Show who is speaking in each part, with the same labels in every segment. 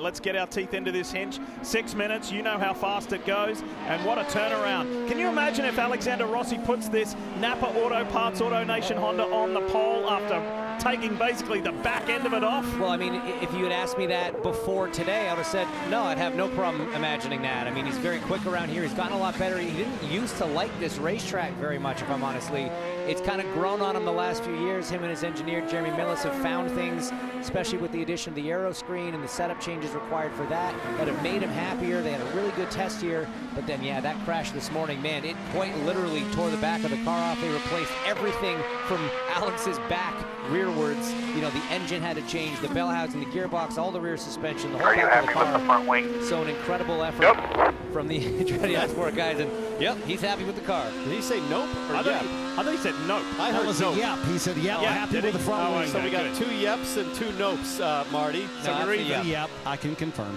Speaker 1: Let's get our teeth into this hinge. 6 minutes, you know how fast it goes, and what a turnaround. Can you imagine if Alexander Rossi puts this Napa Auto Parts Auto Nation Honda on the pole after taking basically the back end of it off?
Speaker 2: Well, I mean, if you had asked me that before today, I would have said, no, I'd have no problem imagining that. I mean, he's very quick around here. He's gotten a lot better. He didn't used to like this racetrack very much, if I'm honestly. It's kind of grown on him the last few years. Him and his engineer, Jeremy Millis, have found things, especially with the addition of the aero screen and the setup changes required for that have made him happier. They had a really good test here. But then, yeah, that crash this morning, man, it quite literally tore the back of the car off. They replaced everything from Alex's back rearwards. You know, the engine had to change, the bell housing, the gearbox, all the rear suspension, the whole back of the car.
Speaker 3: With the front wing?
Speaker 2: So an incredible effort from the Andretti Sport guys, and yep, he's happy with the car.
Speaker 4: Did he say nope or
Speaker 1: I thought he said nope.
Speaker 4: I heard nope.
Speaker 5: Yep. He said yep. Happy with the front wing.
Speaker 4: So we got 2 yeps and 2 nopes, Marty.
Speaker 2: So we're
Speaker 5: even. Yep, I can confirm.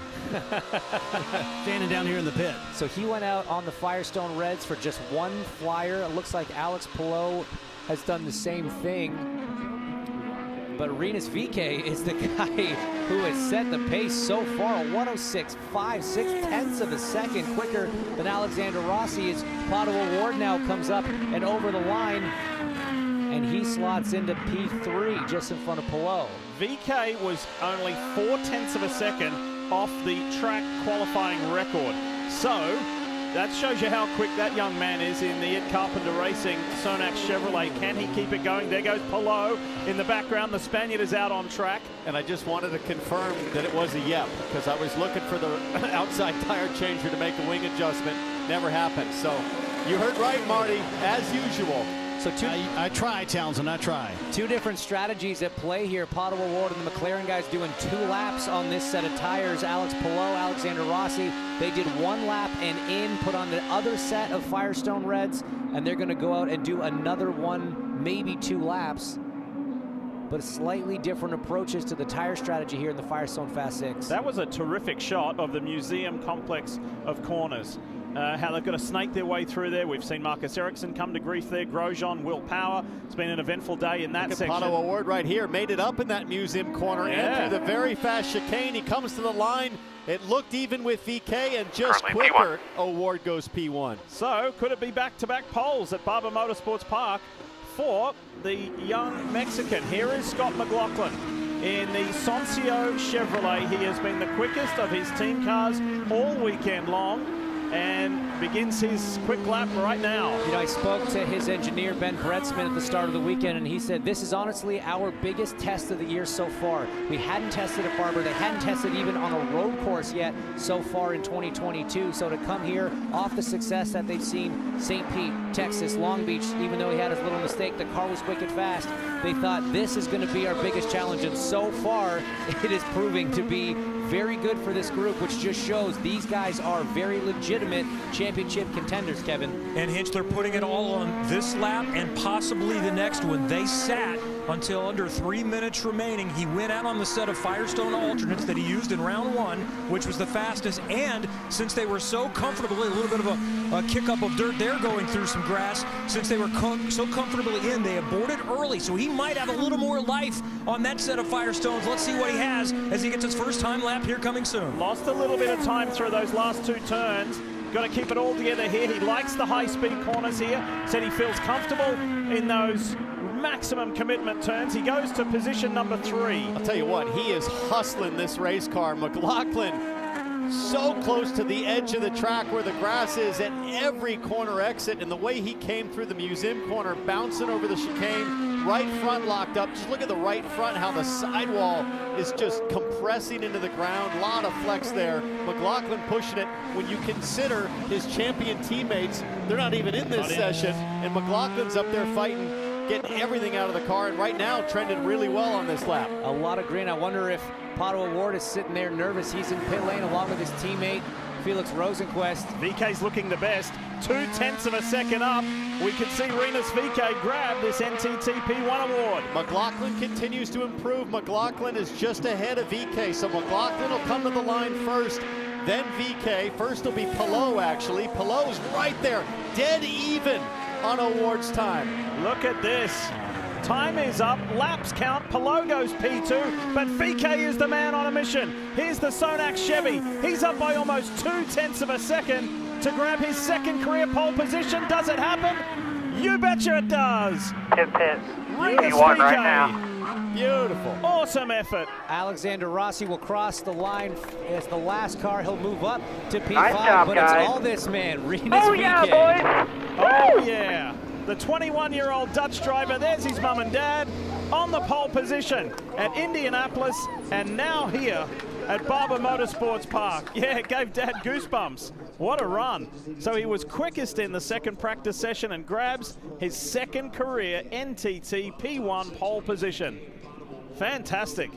Speaker 5: Standing down here in the pit.
Speaker 2: So he went out on the Firestone Reds for just one flyer. It looks like Alex Palou has done the same thing. But Rinus VeeKay is the guy who has set the pace so far. 106.5, 6/10 of a second quicker than Alexander Rossi. As Pato O'Ward now comes up and over the line, and he slots into P3 just in front of Palou.
Speaker 1: VeeKay was only 0.4 of a second off the track qualifying record. So that shows you how quick that young man is in the Ed Carpenter Racing Sonax Chevrolet. Can he keep it going? There goes Palou in the background. The Spaniard is out on track.
Speaker 4: And I just wanted to confirm that it was a yep, because I was looking for the outside tire changer to make a wing adjustment. Never happened. So you heard right, Marty, as usual.
Speaker 2: So
Speaker 5: I try, Townsend, I try.
Speaker 2: Two different strategies at play here. Pato O'Ward and the McLaren guys doing 2 laps on this set of tires. Alex Palou, Alexander Rossi, they did 1 lap and in, put on the other set of Firestone Reds, and they're going to go out and do another 1, maybe 2 laps. But slightly different approaches to the tire strategy here in the Firestone Fast 6.
Speaker 1: That was a terrific shot of the museum complex of corners. How they've got to snake their way through there. We've seen Marcus Ericsson come to grief there. Grosjean, Will Power. It's been an eventful day in that section.
Speaker 4: Pato O'Ward right here made it up in that museum corner and through the very fast chicane. He comes to the line. It looked even with VeeKay, and just quicker, O'Ward goes P1.
Speaker 1: So could it be back-to-back poles at Barber Motorsports Park for the young Mexican? Here is Scott McLaughlin in the Soncio Chevrolet. He has been the quickest of his team cars all weekend long, and begins his quick lap right now.
Speaker 2: You know, I spoke to his engineer, Ben Bretzman, at the start of the weekend, and he said, this is honestly our biggest test of the year so far. We hadn't tested at Barber. They hadn't tested even on a road course yet so far in 2022. So to come here off the success that they've seen, St. Pete, Texas, Long Beach, even though he had his little mistake, the car was quick and fast. They thought this is going to be our biggest challenge, and so far it is proving to be very good for this group, which just shows these guys are very legitimate championship contenders, Kevin.
Speaker 6: And Hinch, they're putting it all on this lap and possibly the next one. They sat until under 3 minutes remaining. He went out on the set of Firestone alternates that he used in round 1, which was the fastest. And since they were so comfortably, a little bit of a kick up of dirt there going through some grass, since they were so comfortably in, they aborted early. So he might have a little more life on that set of Firestones. Let's see what he has as he gets his first time lap here coming soon.
Speaker 1: Lost a little bit of time through those last 2 turns. Got to keep it all together here. He likes the high-speed corners here. Said he feels comfortable in those maximum commitment turns. He goes to position number 3.
Speaker 4: I'll tell you what, he is hustling this race car. McLaughlin so close to the edge of the track where the grass is at every corner exit, and the way he came through the museum corner, bouncing over the chicane, right front locked up. Just look at the right front, how the sidewall is just compressing into the ground. A lot of flex there. McLaughlin pushing it. When you consider his champion teammates, they're not even in this session, and McLaughlin's up there fighting, getting everything out of the car, and right now trending really well on this lap.
Speaker 2: A lot of green. I wonder if Pato O'Ward is sitting there nervous. He's in pit lane along with his teammate Felix Rosenquist.
Speaker 1: VeeKay's looking the best. 0.2 of a second up. We can see Rinus VeeKay grab this NTTP1 award.
Speaker 4: McLaughlin continues to improve. McLaughlin is just ahead of VeeKay, so McLaughlin will come to the line first, then VeeKay. First will be Palou, actually. Palou's right there, dead even on O'Ward's time.
Speaker 1: Look at this. Time is up. Laps count. Palou goes P2, but VK is the man on a mission. Here's the Sonax Chevy. He's up by almost 0.2 of a second to grab his second career pole position. Does it happen? You betcha it does.
Speaker 3: Pit.
Speaker 1: Rinus
Speaker 3: P1 right
Speaker 1: VK.
Speaker 3: now.
Speaker 4: Beautiful.
Speaker 1: Awesome effort.
Speaker 2: Alexander Rossi will cross the line as the last car. He'll move up to P5,
Speaker 3: Nice job,
Speaker 2: but
Speaker 3: guys.
Speaker 2: it's all this man, Rinus
Speaker 3: Oh
Speaker 2: VK.
Speaker 3: yeah, boys.
Speaker 1: Oh, yeah. The 21-year-old Dutch driver, there's his mum and dad, on the pole position at Indianapolis, and now here at Barber Motorsports Park. Yeah, it gave Dad goosebumps. What a run. So he was quickest in the second practice session and grabs his second career NTT P1 pole position. Fantastic.